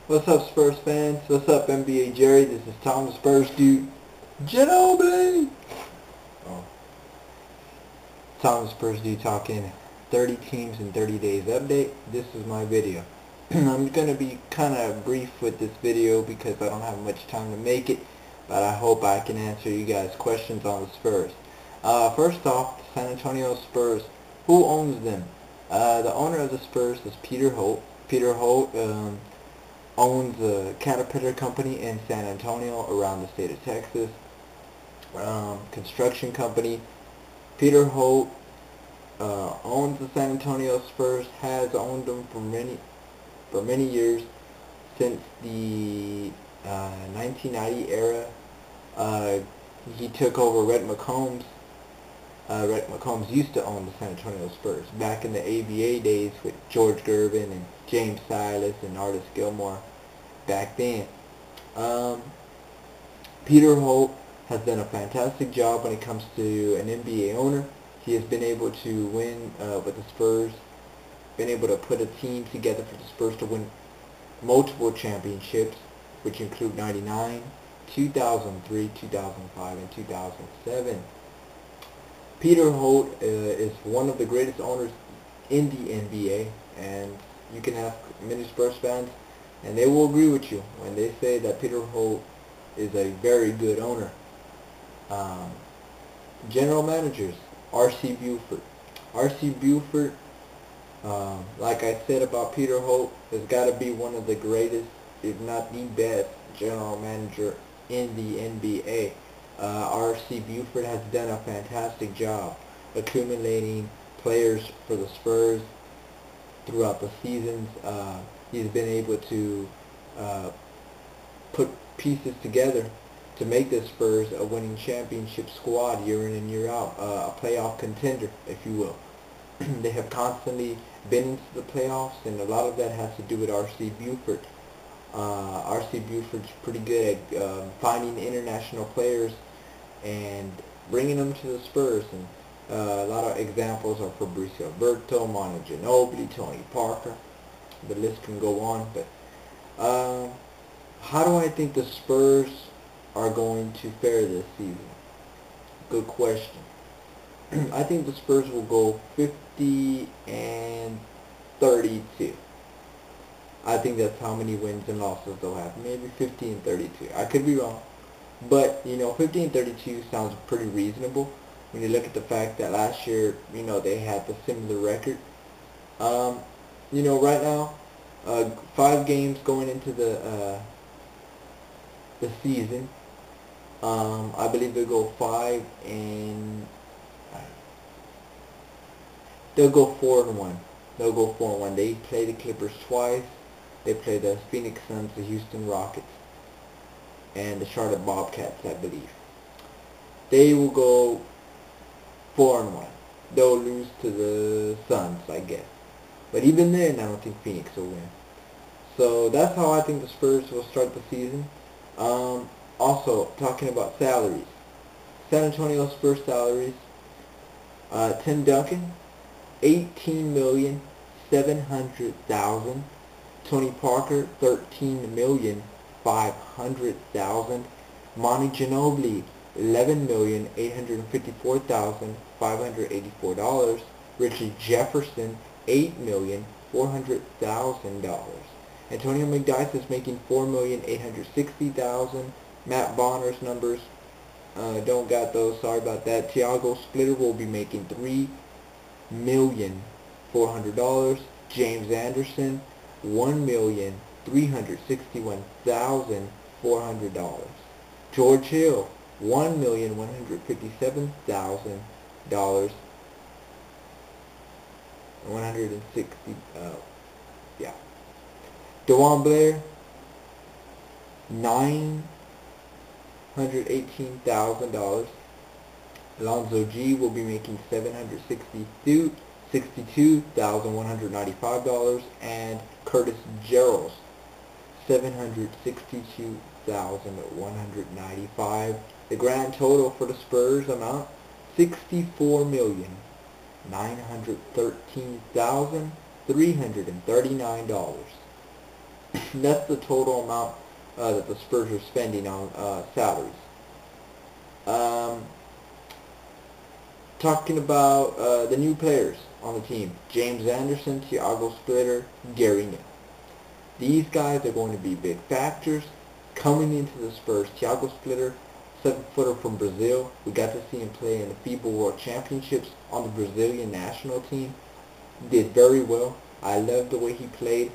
What's up, Spurs fans? What's up, NBA Jerry? This is Tom the Spurs dude. Ginobili! Oh. Tom the Spurs dude talking 30 teams in 30 days update. This is my video. I'm going to be kind of brief with this video because I don't have much time to make it, but I hope I can answer you guys' questions on the Spurs. First off, the San Antonio Spurs. Who owns them? The owner of the Spurs is Peter Holt. Peter Holt owns a Caterpillar company in San Antonio around the state of Texas. Construction company. Peter Holt owns the San Antonio Spurs, has owned them for many years, since the 1990 era. He took over Red McCombs. Red McCombs used to own the San Antonio Spurs back in the ABA days with George Gervin and James Silas and Artis Gilmore back then. Peter Holt has done a fantastic job when it comes to an NBA owner. He has been able to win with the Spurs, been able to put a team together for the Spurs to win multiple championships, which include 99, 2003, 2005, and 2007. Peter Holt is one of the greatest owners in the NBA, and you can ask many Spurs fans, and they will agree with you when they say that Peter Holt is a very good owner. General managers, R.C. Buford. R.C. Buford, like I said about Peter Holt, has got to be one of the greatest, if not the best, general manager in the NBA. R.C. Buford has done a fantastic job accumulating players for the Spurs throughout the seasons. He's been able to put pieces together to make the Spurs a winning championship squad year in and year out, a playoff contender, if you will. They have constantly been into the playoffs, and a lot of that has to do with R.C. Buford. R.C. Buford's pretty good at finding international players and bringing them to the Spurs. And a lot of examples are Fabrizio Alberto, Manu Ginobili, Tony Parker. The list can go on. But how do I think the Spurs are going to fare this season? Good question. I think the Spurs will go 50 and 32. I think that's how many wins and losses they'll have. Maybe 50 and 32. I could be wrong. But, 50 and 32 sounds pretty reasonable when you look at the fact that last year, they had the similar record. Right now, 5 games going into the season. I believe they'll go 5 and... They'll go 4-1. They'll go 4-1. They play the Clippers twice. They play the Phoenix Suns, the Houston Rockets, and the Charlotte Bobcats, I believe. They will go 4-1. They'll lose to the Suns, I guess. But even then, I don't think Phoenix will win. So that's how I think the Spurs will start the season. Also, talking about salaries. San Antonio Spurs salaries. Tim Duncan, $18,700,000. Tony Parker, $13,500,000. Manu Ginobili, $11,854,584. Richie Jefferson, $8,400,000. Antonio McDyess is making $4,860,000. Matt Bonner's numbers, don't got those. Sorry about that. Tiago Splitter will be making $3,400,000. James Anderson, $1,361,400. George Hill, $1,157,000. 160. Yeah. DeJuan Blair, $918,000. Alonzo G will be making $762,195, and Curtis Gerald, $762,195. The grand total for the Spurs amount, $64,913,339. That's the total amount that the Spurs are spending on salaries. Um, Talking about the new players on the team: James Anderson, Thiago Splitter, Gary Neal. These guys are going to be big factors coming into the Spurs. Thiago Splitter, 7-footer from Brazil. We got to see him play in the FIBA World Championships on the Brazilian national team. Did very well. I love the way he played.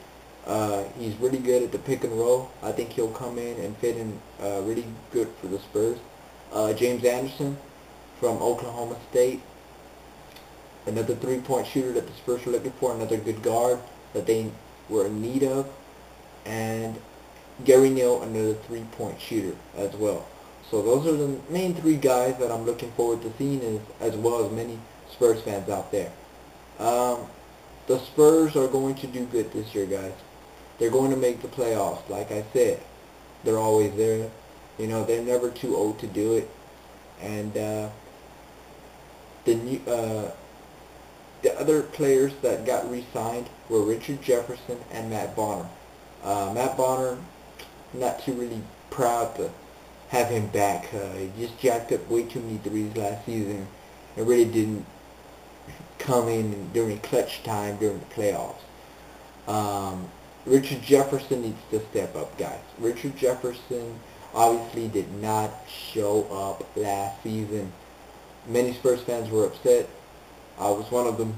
He's really good at the pick and roll. I think he'll come in and fit in really good for the Spurs. James Anderson from Oklahoma State, another three-point shooter that the Spurs were looking for, another good guard that they were in need of, and Gary Neal, another three-point shooter as well. So those are the main three guys that I'm looking forward to seeing, as well as many Spurs fans out there. The Spurs are going to do good this year, guys. They're going to make the playoffs. Like I said, they're always there. You know, they're never too old to do it. And the other players that got re-signed were Richard Jefferson and Matt Bonner. Matt Bonner, not too really proud to have him back. He just jacked up way too many threes last season and really didn't come in during clutch time during the playoffs. Richard Jefferson needs to step up, guys. Richard Jefferson obviously did not show up last season. Many Spurs fans were upset. I was one of them.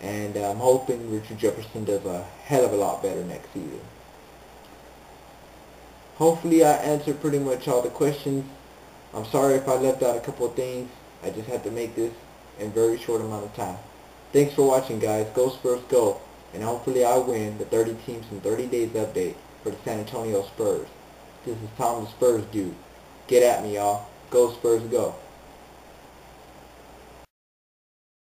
And I'm hoping Richard Jefferson does a hell of a lot better next season. Hopefully I answered pretty much all the questions. I'm sorry if I left out a couple of things. I just had to make this in a very short amount of time. Thanks for watching, guys. Go Spurs, go. And hopefully I win the 30 teams in 30 days update for the San Antonio Spurs. This is Tom the Spurs dude. Get at me, y'all. Go Spurs, go.